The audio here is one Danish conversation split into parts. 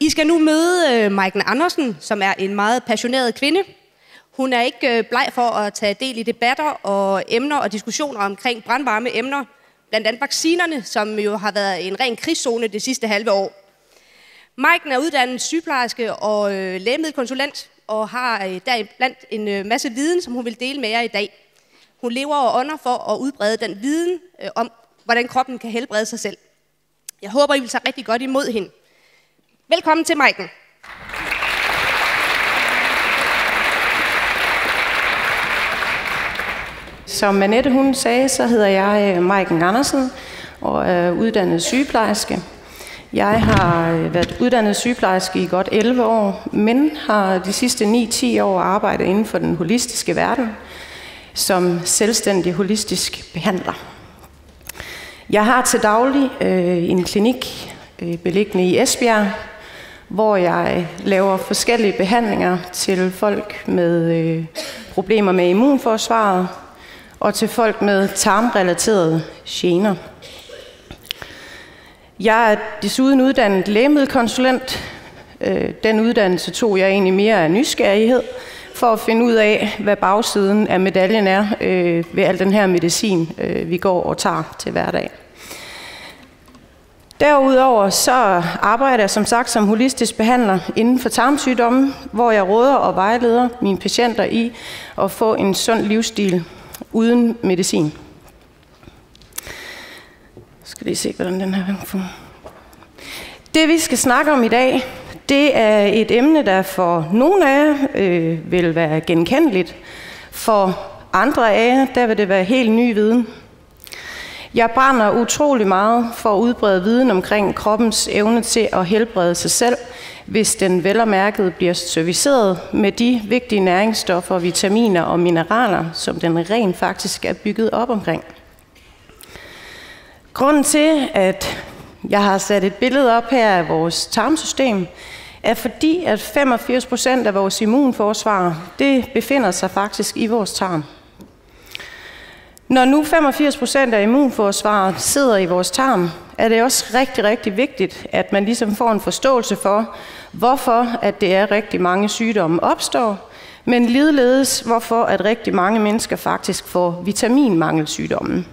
I skal nu møde Maiken Andersen, som er en meget passioneret kvinde. Hun er ikke bleg for at tage del i debatter og emner og diskussioner omkring brandvarme emner, blandt andet vaccinerne, som jo har været en ren krigszone det sidste halve år. Maiken er uddannet sygeplejerske og lægemiddelkonsulent og har deriblandt en masse viden, som hun vil dele med jer i dag. Hun lever og ånder for at udbrede den viden om, hvordan kroppen kan helbrede sig selv. Jeg håber, I vil tage rigtig godt imod hende. Velkommen til Maiken. Som Annette hun sagde, så hedder jeg Maiken Andersen og er uddannet sygeplejerske. Jeg har været uddannet sygeplejerske i godt 11 år, men har de sidste 9-10 år arbejdet inden for den holistiske verden som selvstændig holistisk behandler. Jeg har til daglig en klinik beliggende i Esbjerg, hvor jeg laver forskellige behandlinger til folk med problemer med immunforsvaret og til folk med tarmrelaterede gener. Jeg er desuden uddannet lægemiddelkonsulent. Den uddannelse tog jeg egentlig mere af nysgerrighed for at finde ud af, hvad bagsiden af medaljen er ved al den her medicin, vi går og tager til hverdag. Derudover så arbejder jeg som sagt som holistisk behandler inden for tarmsygdomme, hvor jeg råder og vejleder mine patienter i at få en sund livsstil uden medicin. Skal lige se, hvordan den her får. Det vi skal snakke om i dag, det er et emne, der for nogle af jer vil være genkendeligt. For andre af jer, der vil det være helt ny viden. Jeg brænder utrolig meget for at udbrede viden omkring kroppens evne til at helbrede sig selv, hvis den vel og mærket bliver serviceret med de vigtige næringsstoffer, vitaminer og mineraler, som den rent faktisk er bygget op omkring. Grunden til, at jeg har sat et billede op her af vores tarmsystem, er fordi, at 85% af vores immunforsvar, det befinder sig faktisk i vores tarm. Når nu 85% af immunforsvaret sidder i vores tarm, er det også rigtig, rigtig vigtigt, at man ligesom får en forståelse for, hvorfor at det er rigtig mange sygdomme opstår, men ligeledes hvorfor at rigtig mange mennesker faktisk får vitaminmangelsygdomme.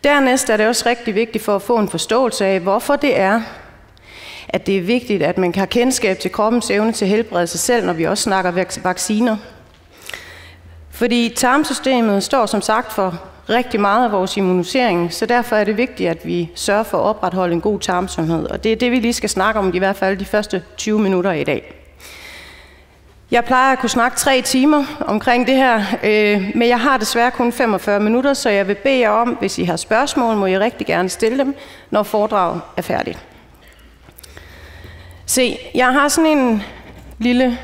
Dernæst er det også rigtig vigtigt for at få en forståelse af, hvorfor det er, at det er vigtigt, at man kan have kendskab til kroppens evne til at helbrede sig selv, når vi også snakker vacciner. Fordi tarmsystemet står som sagt for rigtig meget af vores immunisering, så derfor er det vigtigt, at vi sørger for at opretholde en god tarmsundhed. Og det er det, vi lige skal snakke om i hvert fald de første 20 minutter i dag. Jeg plejer at kunne snakke 3 timer omkring det her, men jeg har desværre kun 45 minutter, så jeg vil bede jer om, hvis I har spørgsmål, må I rigtig gerne stille dem, når foredraget er færdigt. Se, jeg har sådan en lille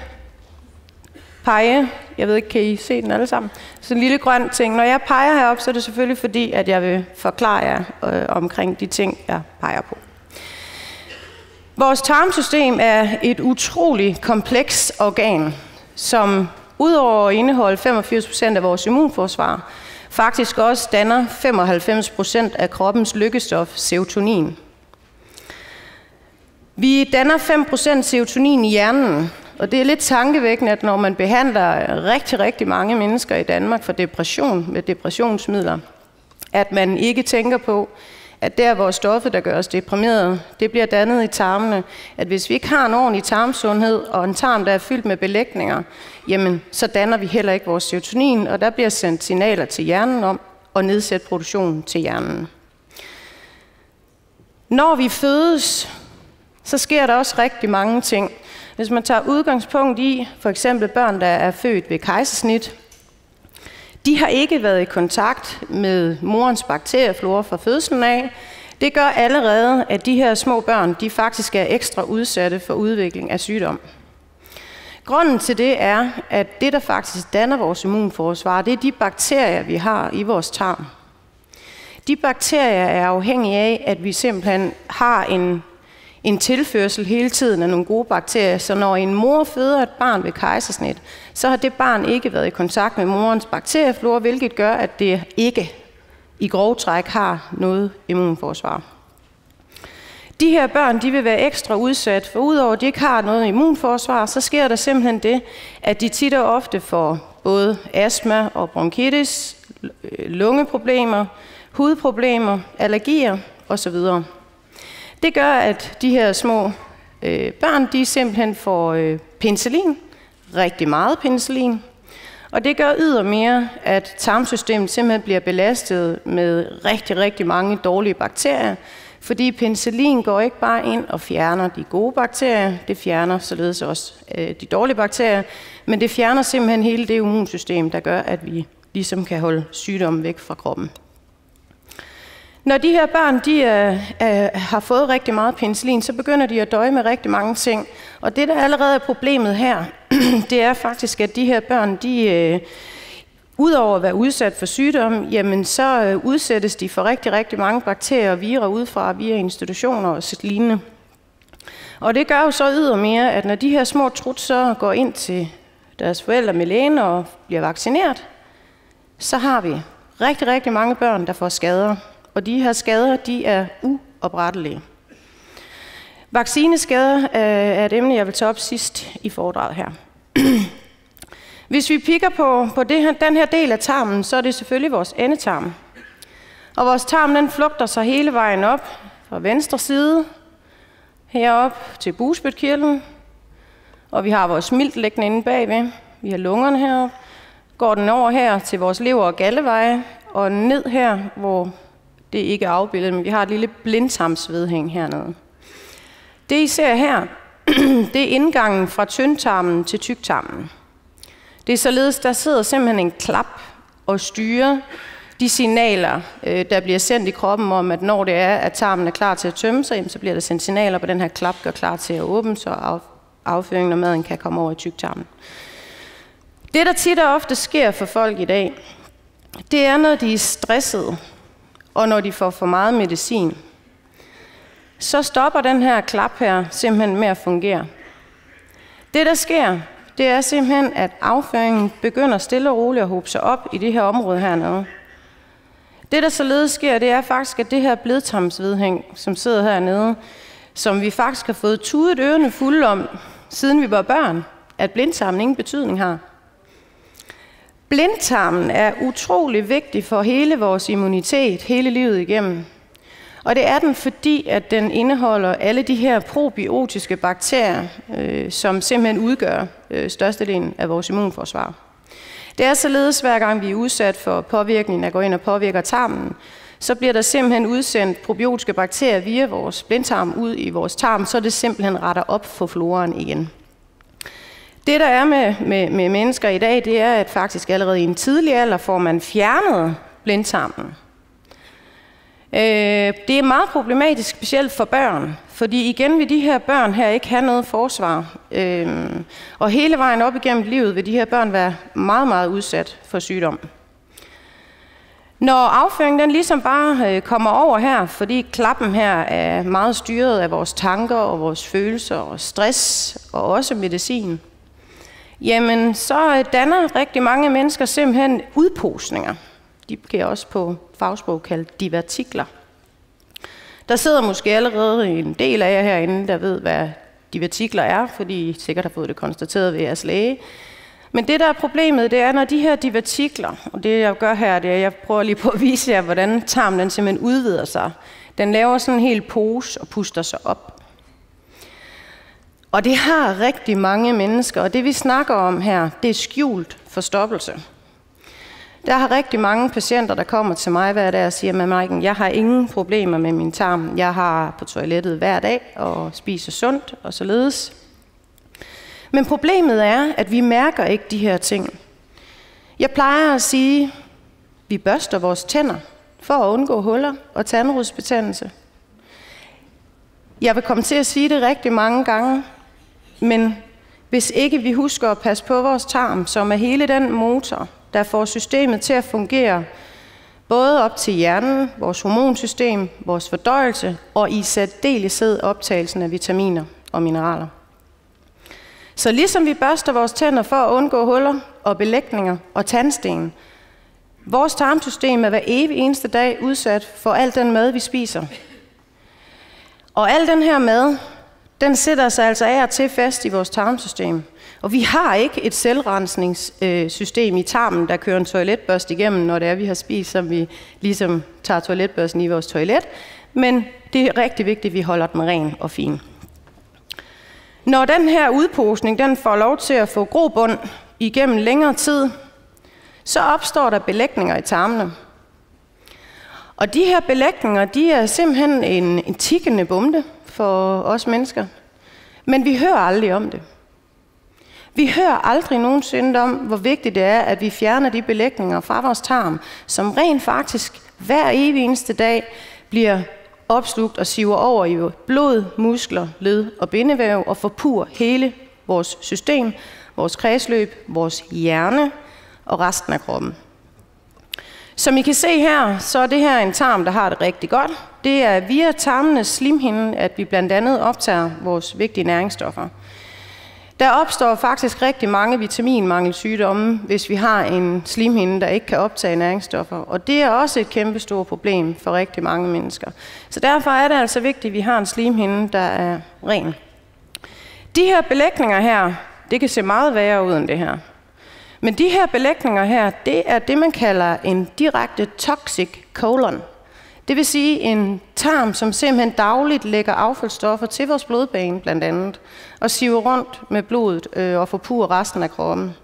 pege. Jeg ved ikke, kan I se den alle sammen? Så en lille grøn ting. Når jeg peger herop, så er det selvfølgelig fordi, at jeg vil forklare jer omkring de ting, jeg peger på. Vores tarmsystem er et utroligt kompleks organ, som udover at indeholde 85% af vores immunforsvar, faktisk også danner 95% af kroppens lykkestof, serotonin. Vi danner 5% serotonin i hjernen, og det er lidt tankevækkende, at når man behandler rigtig, rigtig mange mennesker i Danmark for depression med depressionsmidler, at man ikke tænker på, at der hvor stoffet, der gør os deprimerede, det bliver dannet i tarmene, at hvis vi ikke har en ordentlig tarmsundhed og en tarm, der er fyldt med belægninger, jamen så danner vi heller ikke vores serotonin, og der bliver sendt signaler til hjernen om at nedsætte produktionen til hjernen. Når vi fødes, så sker der også rigtig mange ting. Hvis man tager udgangspunkt i for eksempel børn, der er født ved kejsersnit, de har ikke været i kontakt med morens bakterieflora fra fødslen af. Det gør allerede, at de her små børn, de faktisk er ekstra udsatte for udvikling af sygdom. Grunden til det er, at det, der faktisk danner vores immunforsvar, det er de bakterier, vi har i vores tarm. De bakterier er afhængige af, at vi simpelthen har en tilførsel hele tiden af nogle gode bakterier, så når en mor føder et barn ved kejsersnit, så har det barn ikke været i kontakt med morens bakterieflora, hvilket gør, at det ikke i grove træk har noget immunforsvar. De her børn, de vil være ekstra udsat, for udover at de ikke har noget immunforsvar, så sker der simpelthen det, at de tit og ofte får både astma og bronkitis, lungeproblemer, hudproblemer, allergier osv. Det gør, at de her små børn, de simpelthen får penicillin, rigtig meget penicillin, og det gør ydermere, at tarmsystemet simpelthen bliver belastet med rigtig, rigtig mange dårlige bakterier, fordi penicillin går ikke bare ind og fjerner de gode bakterier, det fjerner således også de dårlige bakterier, men det fjerner simpelthen hele det immunsystem, der gør, at vi ligesom kan holde sygdommen væk fra kroppen. Når de her børn har fået rigtig meget penicillin, så begynder de at døje med rigtig mange ting. Og det, der allerede er problemet her, det er faktisk, at de her børn, udover at være udsat for sygdom, jamen så udsættes de for rigtig, rigtig mange bakterier og virer udefra via institutioner og lignende. Og det gør jo så ydermere, at når de her små trut så går ind til deres forældre med lægen og bliver vaccineret, så har vi rigtig, rigtig mange børn, der får skader. Og de her skader, de er uoprettelige. Vaccineskader er et emne, jeg vil tage op sidst i foredraget her. Hvis vi kigger på den her del af tarmen, så er det selvfølgelig vores endetarm. Og vores tarm, den flugter sig hele vejen op fra venstre side, herop til bugspytkirtlen. Og vi har vores milt liggende inde bagved. Vi har lungerne heroppe. Går den over her til vores lever- og galleveje, og ned her, hvor det ikke er afbildet, men vi har et lille blindtarmsvedhæng hernede. Det I ser her, det er indgangen fra tyndtarmen til tyktarmen. Det er således, der sidder simpelthen en klap og styrer de signaler, der bliver sendt i kroppen om, at når det er, at tarmen er klar til at tømme sig, så bliver der sendt signaler på den her klap, gør klar til at åbne, så afføringen og maden kan komme over i tyktarmen. Det, der tit og ofte sker for folk i dag, det er, når de er stressede, og når de får for meget medicin, så stopper den her klap her simpelthen med at fungere. Det, der sker, det er simpelthen, at afføringen begynder stille og roligt at hobe sig op i det her område hernede. Det, der således sker, det er faktisk, at det her blindtarmsvedhæng, som sidder hernede, som vi faktisk har fået tudet ørerne fulde om, siden vi var børn, at blindtarmen ingen betydning har. Blindtarmen er utrolig vigtig for hele vores immunitet, hele livet igennem. Og det er den, fordi at den indeholder alle de her probiotiske bakterier, som simpelthen udgør størstedelen af vores immunforsvar. Det er således, hver gang vi er udsat for påvirkning, der går ind og påvirker tarmen, så bliver der simpelthen udsendt probiotiske bakterier via vores blindtarm ud i vores tarm, så det simpelthen retter op for floraen igen. Det, der er med mennesker i dag, det er, at faktisk allerede i en tidlig alder får man fjernet blindtarmen. Det er meget problematisk, specielt for børn, fordi igen vil de her børn her ikke have noget forsvar. Og hele vejen op igennem livet vil de her børn være meget, meget udsat for sygdom. Når afføringen den ligesom bare kommer over her, fordi klappen her er meget styret af vores tanker og vores følelser og stress og også medicin, jamen så danner rigtig mange mennesker simpelthen udposninger. De bliver også på fagsprog kaldt divertikler. Der sidder måske allerede en del af jer herinde, der ved, hvad divertikler er, fordi I sikkert har fået det konstateret ved jeres læge. Men det, der er problemet, det er, når de her divertikler, og det jeg gør her, det er, jeg prøver lige på at vise jer, hvordan tarmen den simpelthen udvider sig. Den laver sådan en hel pose og puster sig op. Og det har rigtig mange mennesker, og det vi snakker om her, det er skjult forstoppelse. Der har rigtig mange patienter, der kommer til mig hver dag og siger, med Maiken, jeg har ingen problemer med min tarm. Jeg har på toilettet hver dag og spiser sundt og således. Men problemet er, at vi mærker ikke de her ting. Jeg plejer at sige, at vi børster vores tænder for at undgå huller og tandrodsbetændelse. Jeg vil komme til at sige det rigtig mange gange, men hvis ikke vi husker at passe på vores tarm, som er hele den motor, der får systemet til at fungere, både op til hjernen, vores hormonsystem, vores fordøjelse og i særdeleshed optagelsen af vitaminer og mineraler. Så ligesom vi børster vores tænder for at undgå huller og belægninger og tandsten, vores tarmsystem er hver evig eneste dag udsat for al den mad, vi spiser. Og al den her mad, den sætter sig altså af og til fast i vores tarmsystem. Og vi har ikke et selvrensningssystem i tarmen, der kører en toiletbørste igennem, når det er, vi har spist, som vi ligesom tager toiletbørsten i vores toilet. Men det er rigtig vigtigt, at vi holder den ren og fin. Når den her udposning den får lov til at få grobund igennem længere tid, så opstår der belægninger i tarmene. Og de her belægninger, de er simpelthen en tikkende bombe for os mennesker. Men vi hører aldrig om det. Vi hører aldrig nogensinde om, hvor vigtigt det er, at vi fjerner de belægninger fra vores tarm, som rent faktisk hver evig eneste dag bliver opslugt og siver over i blod, muskler, led og bindevæv og forpurrer hele vores system, vores kredsløb, vores hjerne og resten af kroppen. Som I kan se her, så er det her en tarm, der har det rigtig godt. Det er via tarmenes slimhinde, at vi blandt andet optager vores vigtige næringsstoffer. Der opstår faktisk rigtig mange vitaminmangelsygdomme, hvis vi har en slimhinde, der ikke kan optage næringsstoffer. Og det er også et kæmpestort problem for rigtig mange mennesker. Så derfor er det altså vigtigt, at vi har en slimhinde, der er ren. De her belægninger her, det kan se meget værre ud end det her. Men de her belægninger her, det er det, man kalder en direkte toxic colon. Det vil sige en tarm, som simpelthen dagligt lægger affaldsstoffer til vores blodbane blandt andet, og siver rundt med blodet og forpurrer resten af kroppen.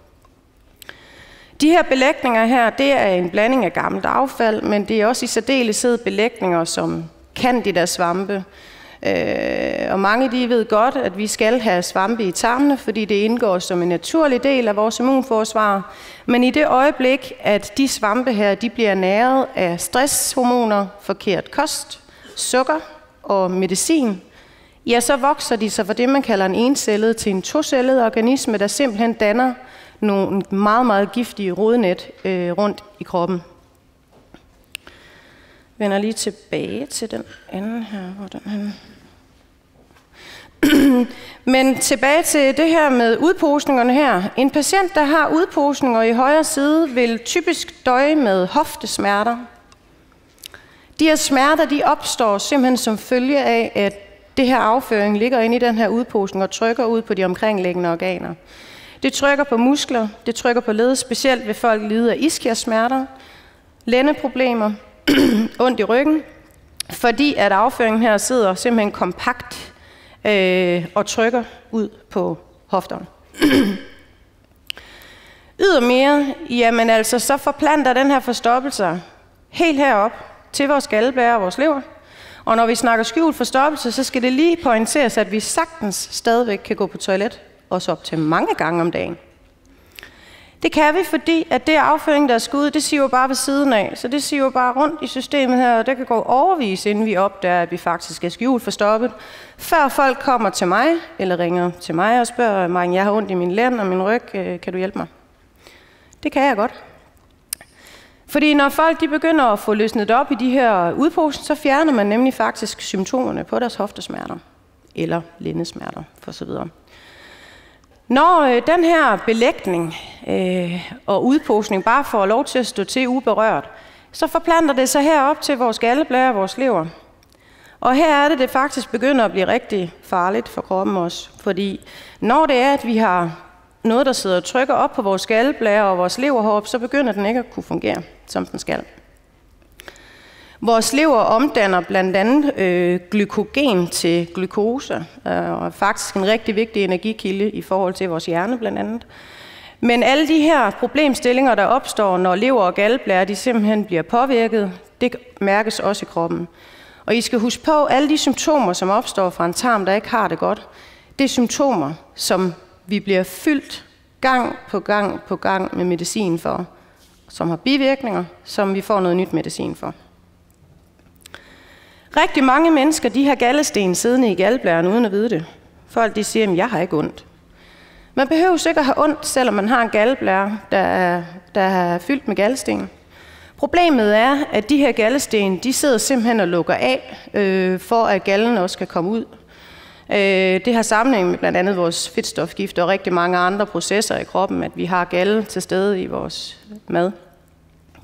De her belægninger her, det er en blanding af gammelt affald, men det er også i særdeleshed belægninger som candida-svampe. Og mange de ved godt, at vi skal have svampe i tarmene, fordi det indgår som en naturlig del af vores immunforsvar. Men i det øjeblik, at de svampe her de bliver næret af stresshormoner, forkert kost, sukker og medicin, ja, så vokser de sig fra det, man kalder en encellet til en tocellet organisme, der simpelthen danner nogle meget, meget giftige rodnet rundt i kroppen. Jeg vender lige tilbage til den anden her. Hvor den her. Men tilbage til det her med udposningerne her. En patient, der har udposninger i højre side, vil typisk døje med hoftesmerter. De her smerter, de opstår simpelthen som følge af, at det her afføring ligger inde i den her udposning og trykker ud på de omkringliggende organer. Det trykker på muskler, det trykker på led, specielt ved folk lider af iskiasmerter, lændeproblemer, ondt i ryggen, fordi at afføringen her sidder simpelthen kompakt og trykker ud på hofterne. Ydermere, jamen altså, så forplanter den her forstoppelse helt herop til vores galdeblære og vores lever. Og når vi snakker skjult forstoppelse, så skal det lige pointeres, at vi sagtens stadigvæk kan gå på toilet, også op til mange gange om dagen. Det kan vi, fordi at det afføring, der er skudt, det siver bare ved siden af. Så det siver bare rundt i systemet her, og det kan gå overvis, inden vi opdager, at vi faktisk er skjult forstoppet. Før folk kommer til mig, eller ringer til mig og spørger mig, jeg har ondt i min lænd og min ryg, kan du hjælpe mig? Det kan jeg godt. Fordi når folk de begynder at få løsnet op i de her udposninger, så fjerner man nemlig faktisk symptomerne på deres hoftesmerter, eller lændesmerter, for så videre. Når den her belægning og udposning bare får lov til at stå til uberørt, så forplanter det sig herop til vores galdeblære og vores lever. Og her er det faktisk begynder at blive rigtig farligt for kroppen også. Fordi når det er, at vi har noget, der sidder og trykker op på vores galdeblære og vores leverhop, så begynder den ikke at kunne fungere, som den skal. Vores lever omdanner blandt andet glykogen til glukose, og faktisk en rigtig vigtig energikilde i forhold til vores hjerne blandt andet. Men alle de her problemstillinger, der opstår, når lever og galdeblære, de simpelthen bliver påvirket, det mærkes også i kroppen. Og I skal huske på, alle de symptomer, som opstår fra en tarm, der ikke har det godt, det er symptomer, som vi bliver fyldt gang på gang på gang med medicin for, som har bivirkninger, som vi får noget nyt medicin for. Rigtig mange mennesker, de har galdesten siddende i galdeblæren uden at vide det. Folk de siger, at jeg har ikke ondt. Man behøver sikkert at have ondt, selvom man har en galdeblære, der er fyldt med galdesten. Problemet er, at de her galdesten, de sidder simpelthen og lukker af, for at galden også skal komme ud. Det har sammenhæng med blandt andet vores fedtstofgift og rigtig mange andre processer i kroppen, at vi har galde til stede i vores mad.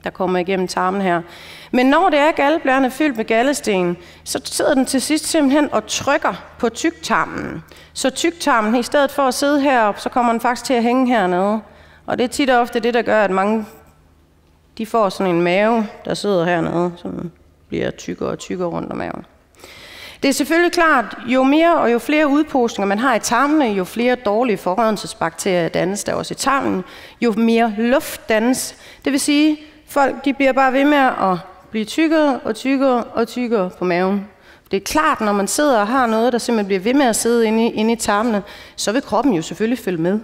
der kommer igennem tarmen her. Men når det er galdeblæren er fyldt med galdesten, så sidder den til sidst simpelthen og trykker på tyktarmen. Så tyktarmen, i stedet for at sidde heroppe, så kommer den faktisk til at hænge hernede. Og det er tit og ofte det, der gør, at mange de får sådan en mave, der sidder hernede, som bliver tykkere og tykkere rundt om maven. Det er selvfølgelig klart, jo mere og jo flere udposninger man har i tarmene, jo flere dårlige forrådnelsesbakterier dannes der også i tarmen, jo mere luft dannes. Det vil sige, folk de bliver bare ved med at blive tykkere og tykkere og tykkere på maven. Det er klart, når man sidder og har noget, der simpelthen bliver ved med at sidde inde i tarmene, så vil kroppen jo selvfølgelig følge med.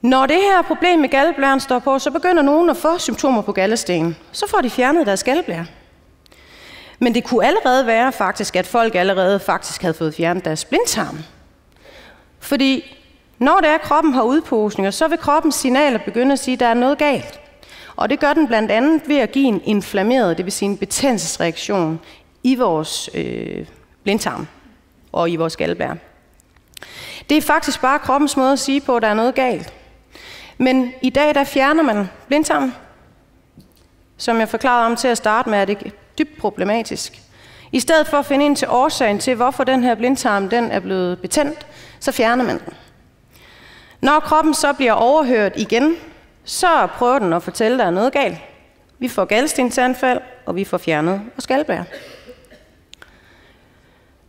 Når det her problem med galdeblæren står på, så begynder nogen at få symptomer på galdesten. Så får de fjernet deres galdeblære. Men det kunne allerede være faktisk, at folk allerede faktisk havde fået fjernet deres blindtarm. Fordi når det er, at kroppen har udposninger, så vil kroppens signaler begynde at sige, at der er noget galt. Og det gør den blandt andet ved at give en inflammeret, det vil sige en betændelsesreaktion i vores blindtarm og i vores galdeblære. Det er faktisk bare kroppens måde at sige på, at der er noget galt. Men i dag, der fjerner man blindtarmen. Som jeg forklarede om til at starte med, er det dybt problematisk. I stedet for at finde ind til årsagen til, hvorfor den her blindtarm den er blevet betændt, så fjerner man den. Når kroppen så bliver overhørt igen, så prøver den at fortælle, at der er noget galt. Vi får galdestensanfald, og vi får fjernet vores galdeblære.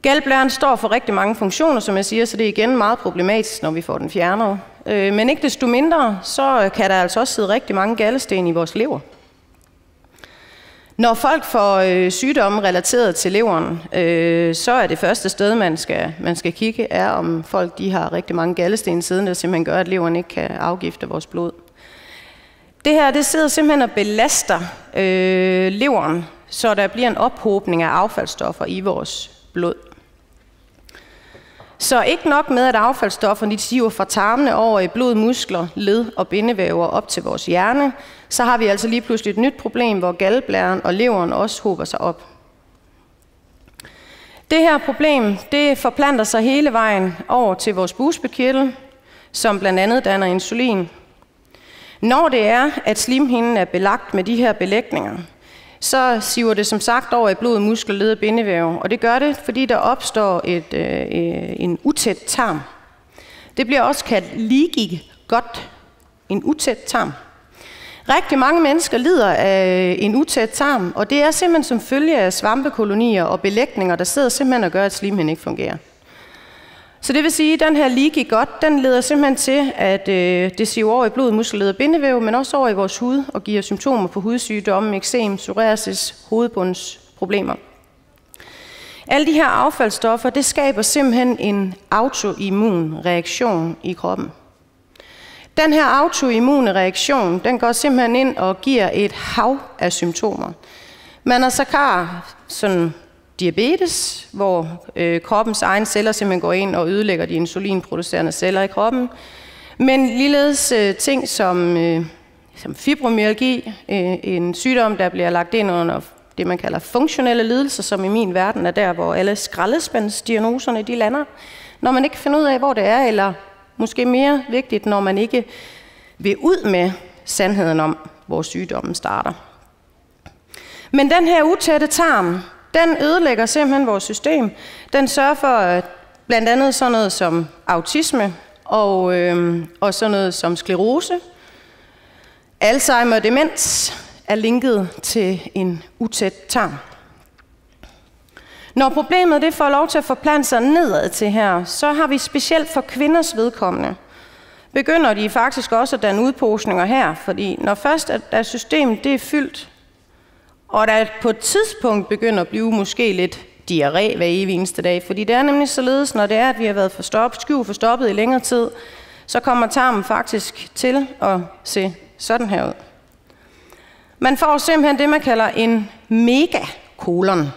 Galdeblæren står for rigtig mange funktioner, som jeg siger, så det er igen meget problematisk, når vi får den fjernet. Men ikke desto mindre, så kan der altså også sidde rigtig mange galdesten i vores lever. Når folk får sygdomme relateret til leveren, så er det første sted, man skal kigge, er om folk de har rigtig mange galdesten siddende, der simpelthen gør, at leveren ikke kan afgifte vores blod. Det her det sidder simpelthen og belaster leveren, så der bliver en ophobning af affaldsstoffer i vores blod. Så ikke nok med, at affaldsstofferne de siver fra tarmene over i blod, muskler, led og bindevæver op til vores hjerne, så har vi altså lige pludselig et nyt problem, hvor galdeblæren og leveren også hober sig op. Det her problem, det forplanter sig hele vejen over til vores bugspytkirtel, som blandt andet danner insulin. Når det er, at slimhinden er belagt med de her belægninger, så siver det som sagt over i blod, muskler, led og bindevæv. Og det gør det, fordi der opstår en utæt tarm. Det bliver også kaldt leaky gut, en utæt tarm. Rigtig mange mennesker lider af en utæt tarm, og det er simpelthen som følge af svampekolonier og belægninger, der sidder simpelthen og gør, at slimhinden ikke fungerer. Så det vil sige, at den her leaky gut, den leder simpelthen til, at det siver over i blod, muskler, led og bindevæv, men også over i vores hud og giver symptomer på hudsygdomme, eksem, psoriasis, hovedbundsproblemer. Alle de her affaldsstoffer, det skaber simpelthen en autoimmun reaktion i kroppen. Den her autoimmune reaktion, den går simpelthen ind og giver et hav af symptomer. Man har sågar sådan diabetes, hvor kroppens egne celler simpelthen går ind og ødelægger de insulinproducerende celler i kroppen. Men ligeledes ting som fibromyalgi, en sygdom, der bliver lagt ind under det, man kalder funktionelle lidelser, som i min verden er der, hvor alle skraldespandsdiagnoserne de lander, når man ikke finder ud af, hvor det er, eller måske mere vigtigt, når man ikke vil ud med sandheden om, hvor sygdommen starter. Men den her utætte tarm, den ødelægger simpelthen vores system. Den sørger for blandt andet sådan noget som autisme og sådan noget som sklerose. Alzheimer og demens er linket til en utæt tarm. Når problemet det får lov til at forplante sig nedad til her, så har vi specielt for kvinders vedkommende, begynder de faktisk også at danne udposninger her, fordi når først at deres system det er fyldt, og der på et tidspunkt begynder at blive måske lidt diarré hver evig eneste dag, fordi det er nemlig således, når det er, at vi har været forstoppet i længere tid, så kommer tarmen faktisk til at se sådan her ud. Man får simpelthen det, man kalder en megakolon.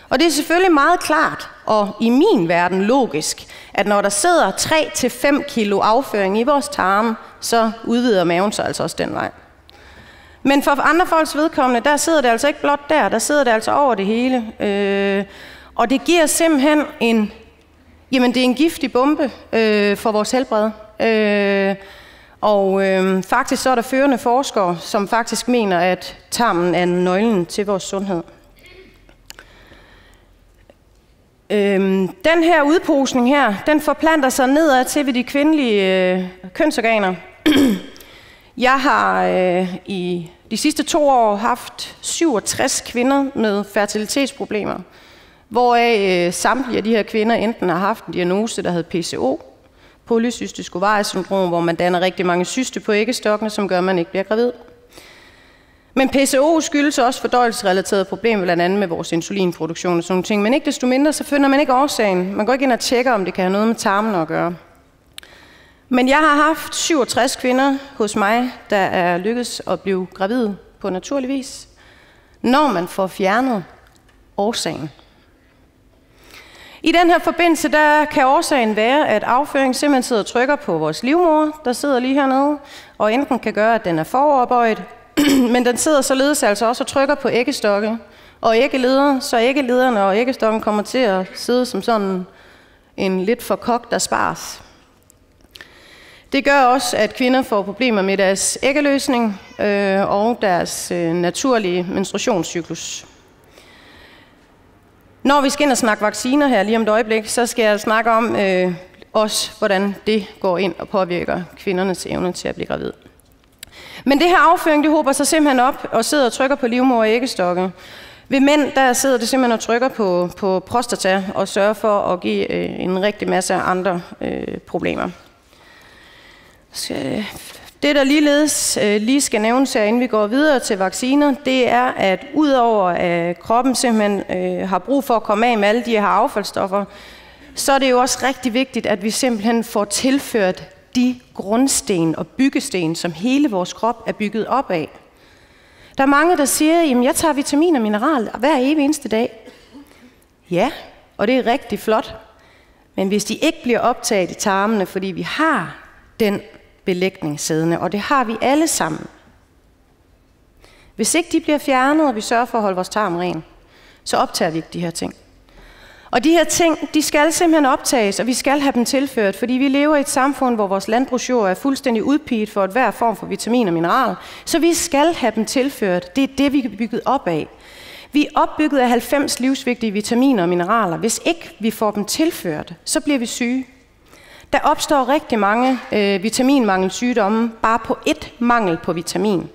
Og det er selvfølgelig meget klart, og i min verden logisk, at når der sidder 3-5 kilo afføring i vores tarme, så udvider maven sig altså også den vej. Men for andre folks vedkommende, der sidder det altså ikke blot der sidder det altså over det hele. Og det giver simpelthen det er en giftig bombe for vores helbred. Og faktisk så er der førende forskere, som faktisk mener, at tarmen er nøglen til vores sundhed. Den her udposning her, den forplanter sig nedad til ved de kvindelige kønsorganer. Jeg har i de sidste 2 år haft 67 kvinder med fertilitetsproblemer, hvoraf samtlige af de her kvinder enten har haft en diagnose, der hed PCO, polycystisk ovariesyndrom, hvor man danner rigtig mange cyste på æggestokkene, som gør, at man ikke bliver gravid. Men PCO skyldes også fordøjelsesrelaterede problemer, blandt andet med vores insulinproduktion og sådan nogle ting. Men ikke desto mindre, så finder man ikke årsagen. Man går ikke ind og tjekker, om det kan have noget med tarmen at gøre. Men jeg har haft 67 kvinder hos mig, der er lykkedes at blive gravide på naturlig vis, når man får fjernet årsagen. I den her forbindelse, der kan årsagen være, at afføringen simpelthen sidder og trykker på vores livmoder, der sidder lige hernede, og enten kan gøre, at den er foroverbøjet, men den sidder således altså også og trykker på æggestokke og æggeleder, så æggelederne og æggestokken kommer til at sidde som sådan en lidt for kogt asparges. Det gør også, at kvinder får problemer med deres æggeløsning og deres naturlige menstruationscyklus. Når vi skal ind og snakke vacciner her lige om et øjeblik, så skal jeg snakke om også, hvordan det går ind og påvirker kvindernes evne til at blive gravid. Men det her afføring, det hober sig simpelthen op og sidder og trykker på livmoder og æggestokke. Ved mænd, der sidder det simpelthen og trykker på prostata og sørger for at give en rigtig masse andre problemer. Det, der ligeledes lige skal nævnes her, inden vi går videre til vacciner, det er, at udover at kroppen simpelthen har brug for at komme af med alle de her affaldsstoffer, så er det jo også rigtig vigtigt, at vi simpelthen får tilført de grundsten og byggesten, som hele vores krop er bygget op af. Der er mange, der siger, at jeg tager vitamin og mineral hver evig eneste dag. Ja, og det er rigtig flot. Men hvis de ikke bliver optaget i tarmene, fordi vi har den belægning siddende, og det har vi alle sammen. Hvis ikke de bliver fjernet, og vi sørger for at holde vores tarm ren, så optager vi ikke de her ting. Og de her ting, de skal simpelthen optages, og vi skal have dem tilført, fordi vi lever i et samfund, hvor vores landbrugsjord er fuldstændig udpiget for hver form for vitamin og mineral. Så vi skal have dem tilført. Det er det, vi er bygget op af. Vi er opbygget af 90 livsvigtige vitaminer og mineraler. Hvis ikke vi får dem tilført, så bliver vi syge. Der opstår rigtig mange vitaminmangelsygdomme bare på ét mangel på vitamin.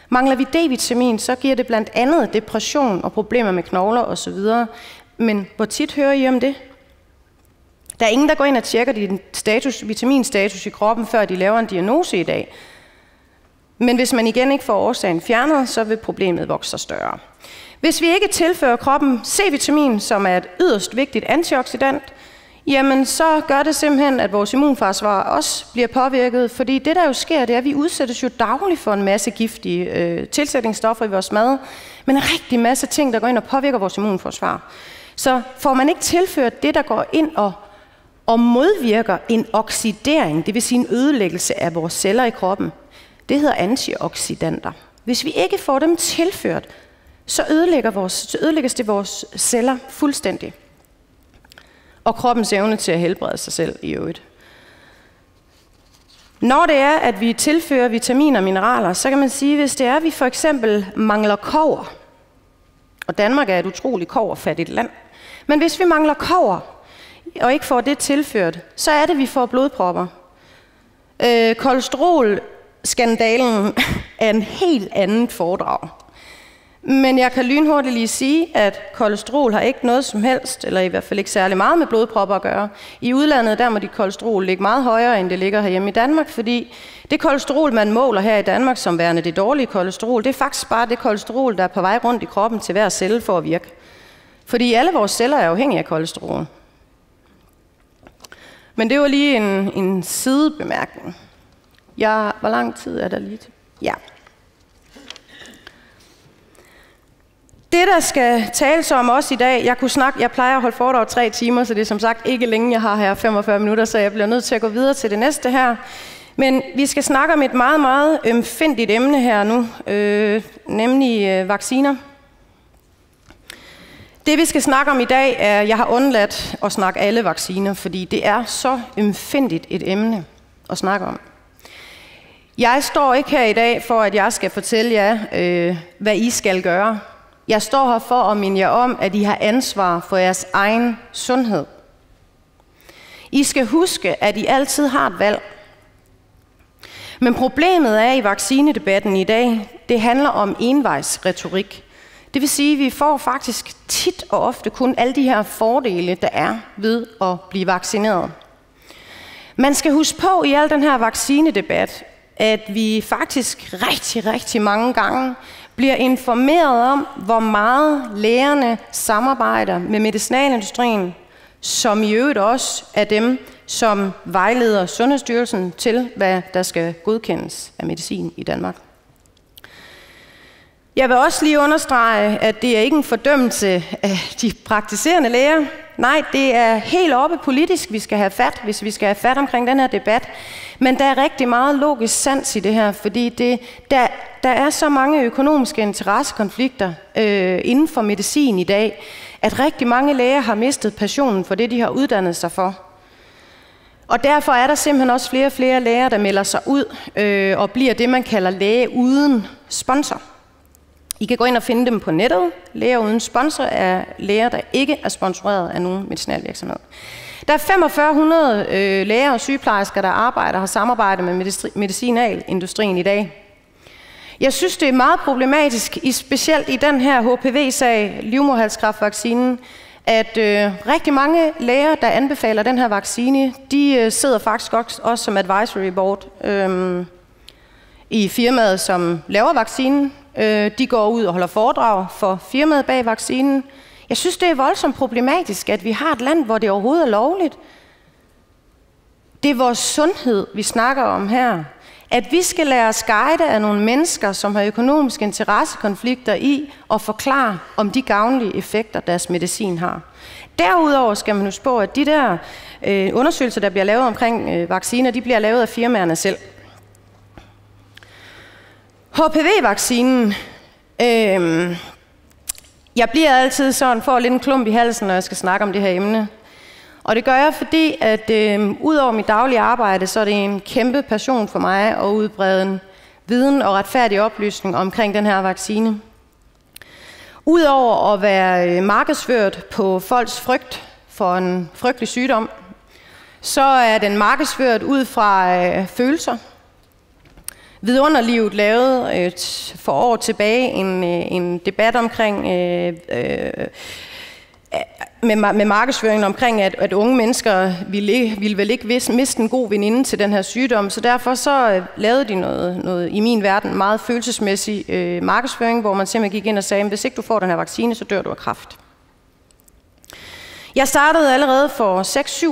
Mangler vi D-vitamin, så giver det blandt andet depression og problemer med knogler osv. Men hvor tit hører I om det? Der er ingen, der går ind og tjekker din vitaminstatus i kroppen, før de laver en diagnose i dag. Men hvis man igen ikke får årsagen fjernet, så vil problemet vokse sig større. Hvis vi ikke tilfører kroppen C-vitamin, som er et yderst vigtigt antioxidant, jamen så gør det simpelthen, at vores immunforsvar også bliver påvirket, fordi det, der jo sker, det er, at vi udsættes jo dagligt for en masse giftige tilsætningsstoffer i vores mad, men en rigtig masse ting, der går ind og påvirker vores immunforsvar. Så får man ikke tilført det, der går ind og modvirker en oxidering, det vil sige en ødelæggelse af vores celler i kroppen, det hedder antioxidanter. Hvis vi ikke får dem tilført, så ødelægges det vores celler fuldstændig. Og kroppens evne til at helbrede sig selv i øvrigt. Når det er, at vi tilfører vitaminer og mineraler, så kan man sige, hvis det er, at vi for eksempel mangler kobber, og Danmark er et utroligt kobberfattigt land, men hvis vi mangler kobber, og ikke får det tilført, så er det, at vi får blodpropper. Kolesterolskandalen er en helt anden foredrag. Men jeg kan lynhurtigt lige sige, at kolesterol har ikke noget som helst, eller i hvert fald ikke særlig meget med blodpropper at gøre. I udlandet der må dit kolesterol ligge meget højere, end det ligger herhjemme i Danmark, fordi det kolesterol, man måler her i Danmark som værende det dårlige kolesterol, det er faktisk bare det kolesterol, der er på vej rundt i kroppen til hver celle for at virke. Fordi alle vores celler er afhængige af kolesterol. Men det var lige en sidebemærkning. Hvor lang tid er der lige til? Ja. Det, der skal tales om også i dag, jeg plejer at holde foredrag 3 timer, så det er som sagt ikke længe, jeg har her 45 minutter, så jeg bliver nødt til at gå videre til det næste her. Men vi skal snakke om et meget, meget ømfindtligt emne her nu, nemlig vacciner. Det, vi skal snakke om i dag, er, jeg har undladt at snakke alle vacciner, fordi det er så ømfindtligt et emne at snakke om. Jeg står ikke her i dag for, at jeg skal fortælle jer, hvad I skal gøre. Jeg står her for at minde jer om, at I har ansvar for jeres egen sundhed. I skal huske, at I altid har et valg. Men problemet er i vaccinedebatten i dag, det handler om envejsretorik. Det vil sige, at vi får faktisk tit og ofte kun alle de her fordele, der er ved at blive vaccineret. Man skal huske på i al den her vaccinedebat, at vi faktisk rigtig mange gange bliver informeret om, hvor meget lægerne samarbejder med medicinalindustrien, som i øvrigt også er dem, som vejleder Sundhedsstyrelsen til, hvad der skal godkendes af medicin i Danmark. Jeg vil også lige understrege, at det er ikke en fordømmelse af de praktiserende læger. Nej, det er helt oppe politisk, vi skal have fat, hvis vi skal have fat omkring den her debat. Men der er rigtig meget logisk sans i det her, fordi der er så mange økonomiske interessekonflikter inden for medicin i dag, at rigtig mange læger har mistet passionen for det, de har uddannet sig for. Og derfor er der simpelthen også flere og flere læger, der melder sig ud og bliver det, man kalder læge uden sponsor. I kan gå ind og finde dem på nettet. Læger uden sponsor er læger, der ikke er sponsoreret af nogen medicinalvirksomhed. Der er 4500 læger og sygeplejersker, der har samarbejdet med medicinalindustrien i dag. Jeg synes, det er meget problematisk, specielt i den her HPV-sag, livmoderhalskræftvaccinen, at rigtig mange læger, der anbefaler den her vaccine, de sidder faktisk også som advisory board i firmaet, som laver vaccinen. De går ud og holder foredrag for firmaet bag vaccinen. Jeg synes, det er voldsomt problematisk, at vi har et land, hvor det overhovedet er lovligt. Det er vores sundhed, vi snakker om her. At vi skal lade os guide af nogle mennesker, som har økonomiske interessekonflikter i at forklare om de gavnlige effekter, deres medicin har. Derudover skal man huske på, at de der undersøgelser, der bliver lavet omkring vacciner, de bliver lavet af firmaerne selv. HPV-vaccinen. Jeg bliver altid sådan, får lidt en klump i halsen, når jeg skal snakke om det her emne. Og det gør jeg, fordi at ud over mit daglige arbejde, så er det en kæmpe passion for mig at udbrede en viden og retfærdig oplysning omkring den her vaccine. Udover at være markedsført på folks frygt for en frygtelig sygdom, så er den markedsført ud fra følelser. Vidunderlivet lavede for år tilbage en debat omkring med markedsføringen omkring, at unge mennesker ville vel ikke miste en god veninde til den her sygdom. Så derfor så lavede de noget i min verden meget følelsesmæssig markedsføring, hvor man simpelthen gik ind og sagde, at hvis ikke du får den her vaccine, så dør du af kræft. Jeg startede allerede for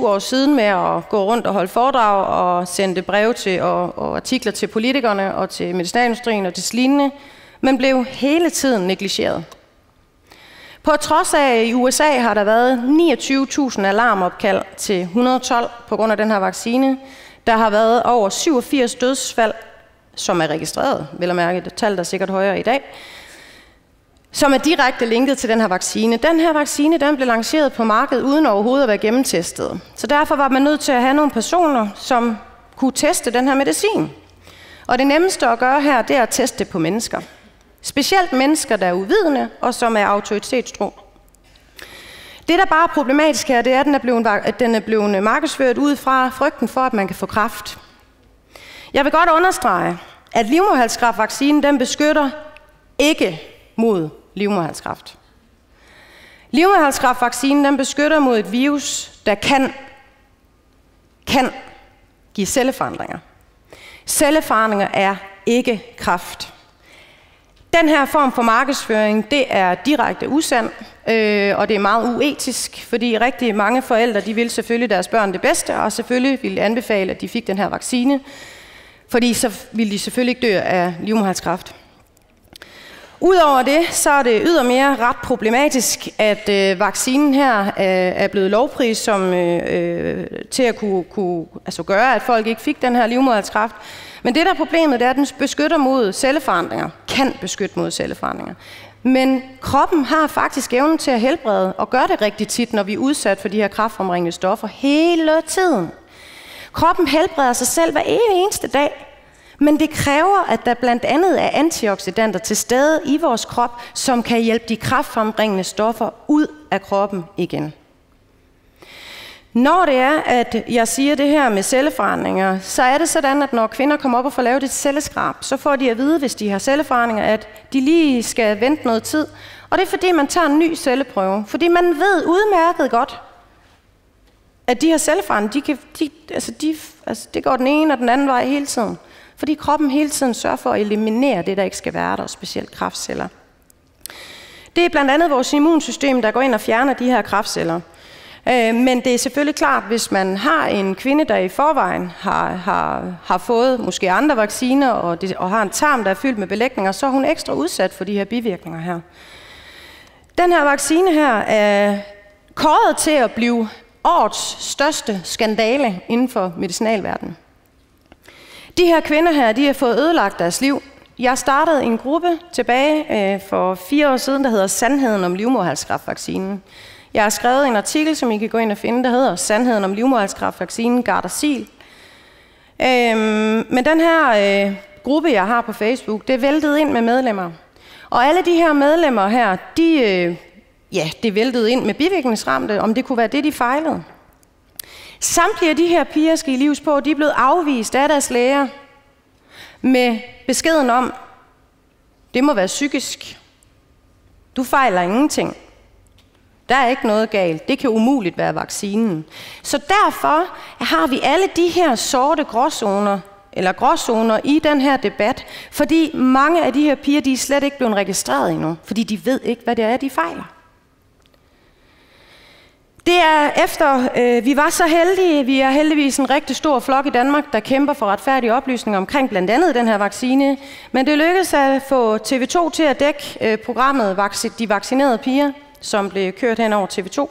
6-7 år siden med at gå rundt og holde foredrag og sendte breve til og artikler til politikerne og til medicinalindustrien og til lignende, men blev hele tiden negligeret. På trods af, at i USA har der været 29.000 alarmopkald til 112 på grund af den her vaccine. Der har været over 87 dødsfald, som er registreret, vel at mærke, det tal der er sikkert højere i dag, som er direkte linket til den her vaccine. Den her vaccine, den blev lanceret på markedet uden overhovedet at være gennemtestet. Så derfor var man nødt til at have nogle personer, som kunne teste den her medicin. Og det nemmeste at gøre her, det er at teste det på mennesker. Specielt mennesker, der er uvidende og som er autoritetstro. Det, der bare er problematisk her, det er, at den er blevet markedsført ud fra frygten for, at man kan få kræft. Jeg vil godt understrege, at livmoderhalskræftvaccinen, den beskytter ikke mod livmoderhalskræft. Livmoderhalskræftvaccinen, den beskytter mod et virus, der kan give celleforandringer. Celleforandringer er ikke kræft. Den her form for markedsføring, det er direkte usand, og det er meget uetisk, fordi rigtig mange forældre, de vil selvfølgelig deres børn det bedste, og selvfølgelig vil anbefale, at de fik den her vaccine, fordi så vil de selvfølgelig ikke dø af livmoderhalskræft. Udover det, så er det ydermere ret problematisk, at vaccinen her er blevet lovpris som, til at kunne gøre, at folk ikke fik den her livmoderhalskræft. Men det, der er problemet, det er, at den beskytter mod celleforandringer, kan beskytte mod celleforandringer. Men kroppen har faktisk evnen til at helbrede, og gør det rigtig tit, når vi er udsat for de her kræftfremringende stoffer hele tiden. Kroppen helbreder sig selv hver eneste dag. Men det kræver, at der blandt andet er antioxidanter til stede i vores krop, som kan hjælpe de kræftfrembringende stoffer ud af kroppen igen. Når det er, at jeg siger det her med celleforandringer, så er det sådan, at når kvinder kommer op og får lavet et celleskrab, så får de at vide, hvis de har celleforandringer, at de lige skal vente noget tid. Og det er fordi, man tager en ny celleprøve. Fordi man ved udmærket godt, at de her celleforandringer, det går den ene og den anden vej hele tiden. Fordi kroppen hele tiden sørger for at eliminere det, der ikke skal være der, specielt kræftceller. Det er blandt andet vores immunsystem, der går ind og fjerner de her kræftceller. Men det er selvfølgelig klart, hvis man har en kvinde, der i forvejen har fået måske andre vacciner, og har en tarm, der er fyldt med belægninger, så er hun ekstra udsat for de her bivirkninger her. Den her vaccine her er kåret til at blive årets største skandale inden for medicinalverdenen. De her kvinder her, de har fået ødelagt deres liv. Jeg startede en gruppe tilbage for 4 år siden, der hedder Sandheden om livmoderhalskræftvaccinen. Jeg har skrevet en artikel, som I kan gå ind og finde, der hedder Sandheden om livmoderhalskræftvaccinen, Gardasil. Men den her gruppe, jeg har på Facebook, det er væltet ind med medlemmer. Og alle de her medlemmer her, det væltede ind med bivirkningsramte, om det kunne være det, de fejlede. Samtlige af de her piger, skal I livs på, de er blevet afvist af deres læger med beskeden om, det må være psykisk. Du fejler ingenting. Der er ikke noget galt. Det kan umuligt være vaccinen. Så derfor har vi alle de her sorte gråzoner i den her debat, fordi mange af de her piger, de er slet ikke blevet registreret endnu, fordi de ved ikke, hvad det er, de fejler. Det er efter, vi var så heldige, vi er heldigvis en rigtig stor flok i Danmark, der kæmper for retfærdige oplysninger omkring blandt andet den her vaccine, men det lykkedes at få TV2 til at dække programmet De Vaccinerede Piger, som blev kørt hen over TV2.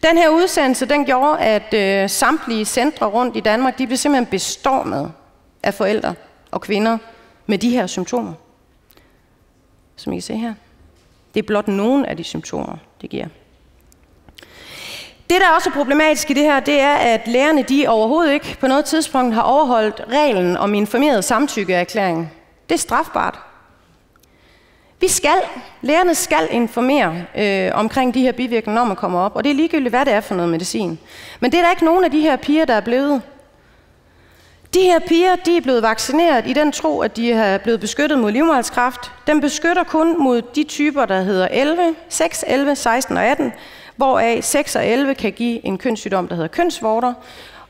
Den her udsendelse, den gjorde, at samtlige centre rundt i Danmark, de blev simpelthen bestormet af forældre og kvinder med de her symptomer. Som I kan se her. Det er blot nogle af de symptomer, det giver. Det, der er også problematisk i det her, det er, at lægerne de overhovedet ikke på noget tidspunkt har overholdt reglen om informeret samtykkeerklæring. Det er strafbart. Lægerne skal informere omkring de her bivirkninger, når man kommer op, og det er ligegyldigt, hvad det er for noget medicin. Men det er der ikke nogen af de her piger, der er blevet. De her piger, de er blevet vaccineret i den tro, at de er blevet beskyttet mod livmoderhalskræft. Den beskytter kun mod de typer, der hedder 6, 11, 16 og 18, hvoraf 6 og 11 kan give en kønssygdom, der hedder kønsvorter,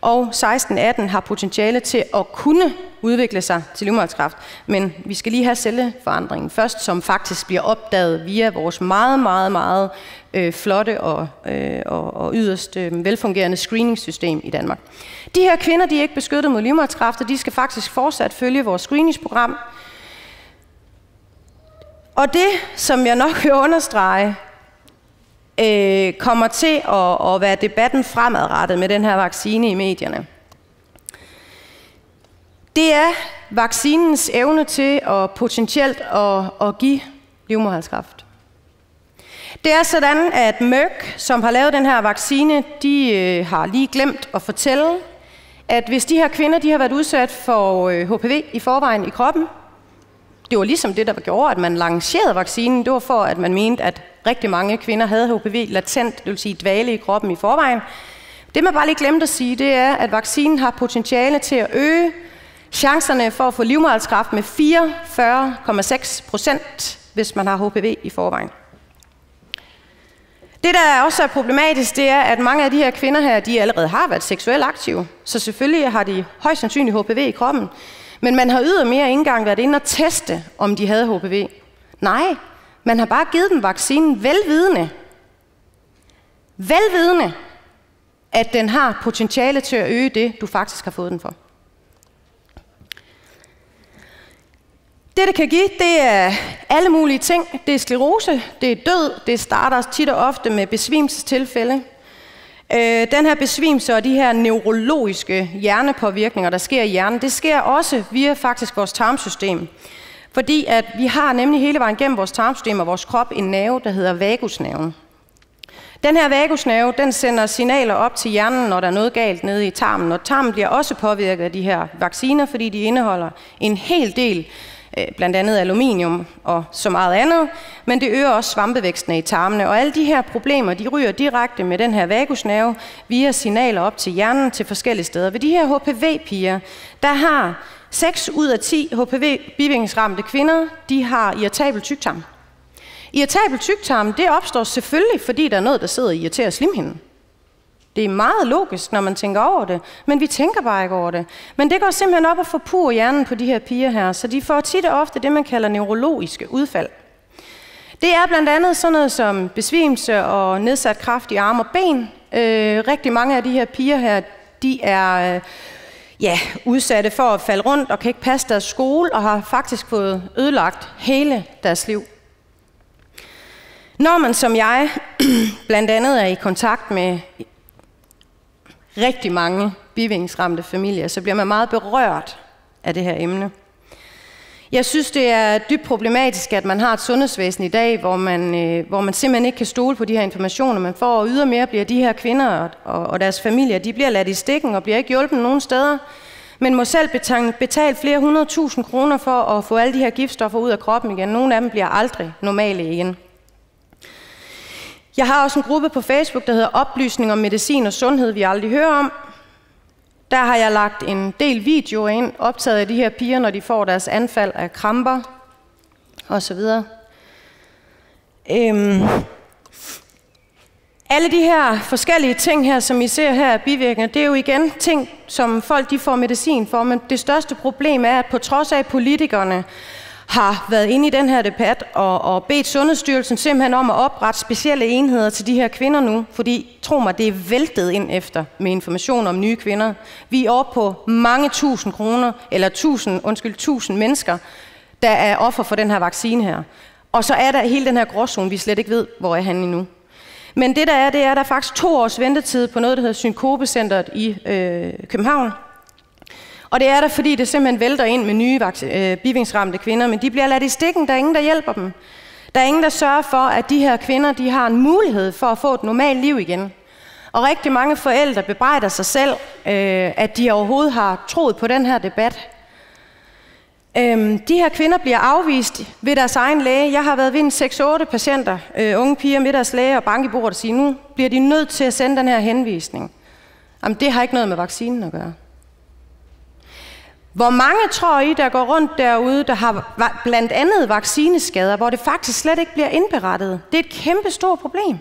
og 16-18 har potentiale til at kunne udvikle sig til livmoderhalskræft. Men vi skal lige have celleforandringen først, som faktisk bliver opdaget via vores meget, meget, meget flotte og yderst velfungerende screeningssystem i Danmark. De her kvinder, de er ikke beskyttet mod livmoderhalskræft, og de skal faktisk fortsat følge vores screeningsprogram. Og det, som jeg nok vil understrege, kommer til at være debatten fremadrettet med den her vaccine i medierne. Det er vaccinens evne til at potentielt at give livmoderhalskræft. Det er sådan, at Merck, som har lavet den her vaccine, de har lige glemt at fortælle, at hvis de her kvinder de har været udsat for HPV i forvejen i kroppen, det var ligesom det, der gjorde, at man lancerede vaccinen. Det var for, at man mente, at rigtig mange kvinder havde HPV latent, det vil sige dvale i kroppen i forvejen. Det, man bare lige glemte at sige, det er, at vaccinen har potentiale til at øge chancerne for at få livmoderhalskræft med 44,6%, hvis man har HPV i forvejen. Det, der også er problematisk, det er, at mange af de her kvinder her, de allerede har været seksuelt aktive. Så selvfølgelig har de højst sandsynligt HPV i kroppen. Men man har ydermere ikke engang været inde og teste, om de havde HPV. Nej, man har bare givet dem vaccinen velvidende, at den har potentiale til at øge det, du faktisk har fået den for. Det kan give, det er alle mulige ting. Det er sklerose, det er død, det starter tit og ofte med besvimelsestilfælde. Den her besvimelse og de her neurologiske hjernepåvirkninger, der sker i hjernen, det sker også via faktisk vores tarmsystem. Fordi at vi har nemlig hele vejen gennem vores tarmsystem og vores krop en nerve, der hedder vagusnerven. Den her vagusnerve, den sender signaler op til hjernen, når der er noget galt nede i tarmen. Og tarmen bliver også påvirket af de her vacciner, fordi de indeholder en hel del, blandt andet aluminium og så meget andet, men det øger også svampevæksten i tarmene. Og alle de her problemer, de ryger direkte med den her vagusnerve via signaler op til hjernen til forskellige steder. Ved de her HPV-piger, der har 6 ud af 10 HPV-bivirkningsramte kvinder, de har irritabel tyktarm. Irritabel tyktarm, det opstår selvfølgelig, fordi der er noget, der sidder og irriterer slimhinden. Det er meget logisk, når man tænker over det, men vi tænker bare ikke over det. Men det går simpelthen op og forpurrer hjernen på de her piger her, så de får tit og ofte det, man kalder neurologiske udfald. Det er blandt andet sådan noget som besvimelse og nedsat kraft i arme og ben. Rigtig mange af de her piger her, de er udsatte for at falde rundt og kan ikke passe deres skole og har faktisk fået ødelagt hele deres liv. Når man som jeg blandt andet er i kontakt med rigtig mange bivirkningsramte familier, så bliver man meget berørt af det her emne. Jeg synes, det er dybt problematisk, at man har et sundhedsvæsen i dag, hvor man simpelthen ikke kan stole på de her informationer, man får. Og ydermere bliver de her kvinder og deres familier, de bliver ladt i stikken og bliver ikke hjulpet nogen steder, men må selv betale flere 100.000 kroner for at få alle de her giftstoffer ud af kroppen igen. Nogle af dem bliver aldrig normale igen. Jeg har også en gruppe på Facebook, der hedder Oplysning om medicin og sundhed, vi aldrig hører om. Der har jeg lagt en del videoer ind, optaget af de her piger, når de får deres anfald af kramper osv. Alle de her forskellige ting her, som I ser her af bivirkninger, det er jo igen ting, som folk de får medicin for, men det største problem er, at på trods af at politikerne har været inde i den her debat og bedt Sundhedsstyrelsen simpelthen om at oprette specielle enheder til de her kvinder nu, fordi, tro mig, det er væltet ind efter med information om nye kvinder. Vi er oppe på mange tusind kroner, eller 1000 mennesker, der er offer for den her vaccine her. Og så er der hele den her gråzone, vi slet ikke ved, hvor er han endnu. Men det er, der er faktisk 2 års ventetid på noget, der hedder Synkopecenteret i København. Og det er der, fordi det simpelthen vælter ind med nye bivirkningsramte kvinder, men de bliver ladt i stikken, der er ingen, der hjælper dem. Der er ingen, der sørger for, at de her kvinder de har en mulighed for at få et normalt liv igen. Og rigtig mange forældre bebrejder sig selv, at de overhovedet har troet på den her debat. De her kvinder bliver afvist ved deres egen læge. Jeg har været ved en 6-8 patienter, unge piger med deres læge og banke i bordet og sige, nu bliver de nødt til at sende den her henvisning. Jamen, det har ikke noget med vaccinen at gøre. Hvor mange tror I, der går rundt derude, der har blandt andet vaccineskader, hvor det faktisk slet ikke bliver indberettet? Det er et kæmpe stort problem.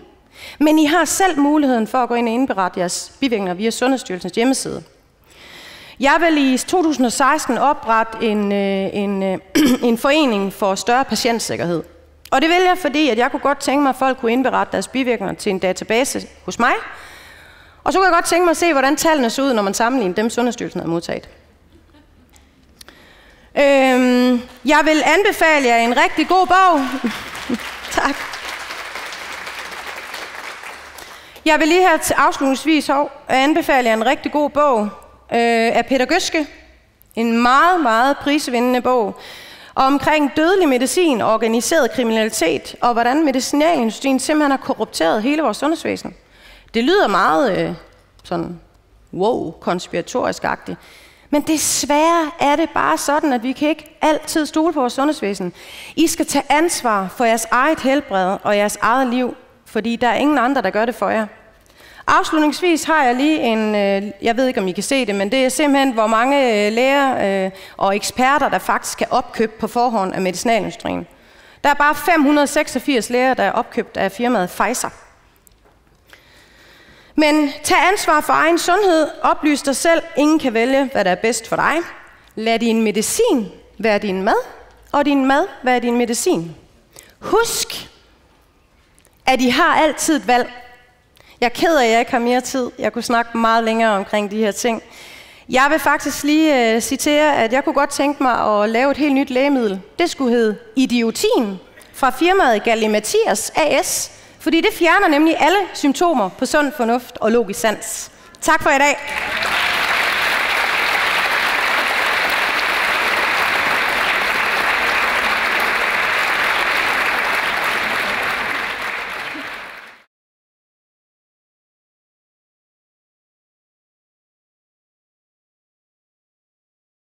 Men I har selv muligheden for at gå ind og indberette jeres bivirkninger via Sundhedsstyrelsens hjemmeside. Jeg vil i 2016 oprette en forening for større patientsikkerhed. Og det vil jeg, fordi at jeg kunne godt tænke mig, at folk kunne indberette deres bivirkninger til en database hos mig. Og så kunne jeg godt tænke mig at se, hvordan tallene så ud, når man sammenligner dem, Sundhedsstyrelsen har modtaget. Jeg vil anbefale jer en rigtig god bog. Tak. Jeg vil lige her afslutningsvis anbefale jer en rigtig god bog af Peter Gøske. En meget, meget prisvindende bog omkring dødelig medicin og organiseret kriminalitet, og hvordan medicinalindustrien simpelthen har korrupteret hele vores sundhedsvæsen. Det lyder meget konspiratorisk-agtigt. Men desværre er det bare sådan, at vi kan ikke altid stole på vores sundhedsvæsen. I skal tage ansvar for jeres eget helbred og jeres eget liv, fordi der er ingen andre, der gør det for jer. Afslutningsvis har jeg lige jeg ved ikke, om I kan se det, men det er simpelthen, hvor mange læger og eksperter, der faktisk kan opkøbe på forhånd af medicinalindustrien. Der er bare 586 læger, der er opkøbt af firmaet Pfizer. Men tag ansvar for egen sundhed, oplys dig selv, ingen kan vælge, hvad der er bedst for dig. Lad din medicin være din mad, og din mad være din medicin. Husk, at I har altid et valg. Jeg er ked af, at jeg ikke har mere tid. Jeg kunne snakke meget længere omkring de her ting. Jeg vil faktisk lige citere, at jeg kunne godt tænke mig at lave et helt nyt lægemiddel. Det skulle hedde Idiotin fra firmaet Galimatias AS, fordi det fjerner nemlig alle symptomer på sund fornuft og logisk sans. Tak for i dag.